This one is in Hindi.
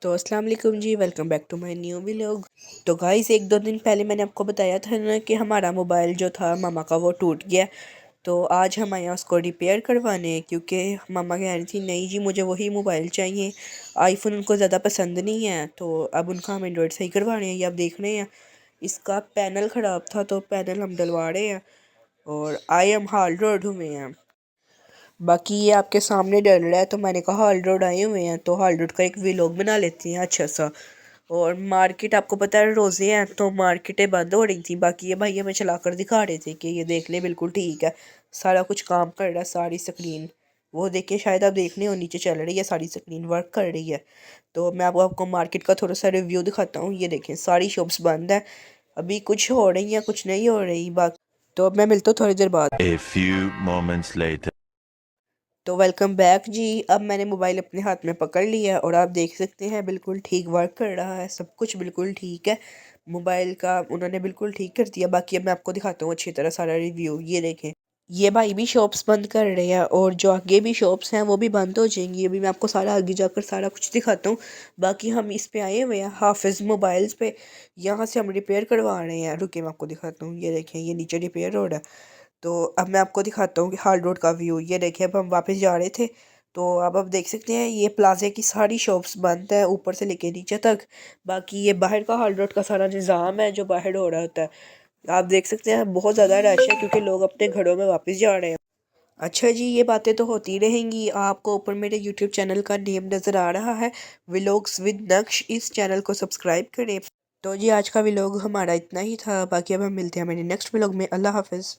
तो अस्सलाम वालेकुम जी, welcome back to my new vlog. तो गाइस, एक दो दिन पहले मैंने आपको बताया था ना कि हमारा मोबाइल जो था मामा का वो टूट गया। तो आज हम आए उसको रिपेयर करवाने, क्योंकि मामा कह रही थी नहीं जी मुझे वही मोबाइल चाहिए, आईफोन उनको ज़्यादा पसंद नहीं है। तो अब उनका हम एंड्रॉयड सही करवा रहे हैं। ये आप देख रहे हैं, इसका पैनल ख़राब था तो पैनल हम डलवा रहे हैं और आई एम हाल रोड हुए हैं। बाकी ये आपके सामने डल रहा है, तो मैंने कहा हॉल रोड आए हुए हैं तो हॉल रोड का एक व्लॉग बना लेते हैं अच्छा सा। और मार्केट आपको पता है रोज़े हैं तो मार्केटें बंद हो रही थी। बाकी ये भाई हमें चला कर दिखा रहे थे कि ये देख ले बिल्कुल ठीक है, सारा कुछ काम कर रहा है, सारी स्क्रीन वो देखिए, शायद आप देखने हो नीचे चल रही है, सारी स्क्रीन वर्क कर रही है। तो मैं आपको मार्केट का थोड़ा सा रिव्यू दिखाता हूँ। ये देखें सारी शॉप्स बंद है, अभी कुछ हो रही हैं कुछ नहीं हो रही। बाकी तो अब मैं मिलता हूँ थोड़ी देर बाद। A few moments later. तो वेलकम बैक जी। अब मैंने मोबाइल अपने हाथ में पकड़ लिया और आप देख सकते हैं बिल्कुल ठीक वर्क कर रहा है, सब कुछ बिल्कुल ठीक है। मोबाइल का उन्होंने बिल्कुल ठीक कर दिया। बाकी अब मैं आपको दिखाता हूँ अच्छी तरह सारा रिव्यू। ये देखें, ये भाई भी शॉप्स बंद कर रहे हैं और जो आगे भी शॉप्स हैं वो भी बंद हो जाएंगी। अभी मैं आपको सारा आगे जाकर सारा कुछ दिखाता हूँ। बाकी हम इस पे आए हुए हैं हाफिज़ मोबाइल्स पे, यहाँ से हम रिपेयर करवा रहे हैं। रुके मैं आपको दिखाता हूँ। ये देखें, ये नीचे रिपेयर हो रहा है। तो अब मैं आपको दिखाता हूँ कि हाल रोड का व्यू। ये देखिए, अब हम वापस जा रहे थे तो अब आप देख सकते हैं ये प्लाजे की सारी शॉप्स बंद है ऊपर से लेके नीचे तक। बाकी ये बाहर का हाल रोड का सारा निज़ाम है जो बाहर हो रहा होता है। आप देख सकते हैं बहुत ज़्यादा रश है क्योंकि लोग अपने घरों में वापस जा रहे हैं। अच्छा जी, ये बातें तो होती रहेंगी। आपको ऊपर मेरे यूट्यूब चैनल का नेम नज़र आ रहा है, व्लॉग्स विद नक्श। इस चैनल को सब्सक्राइब करें। तो जी आज का व्लॉग हमारा इतना ही था। बाकी अब हम मिलते हैं मेरे नेक्स्ट व्लॉग में। अल्लाह हाफिज़।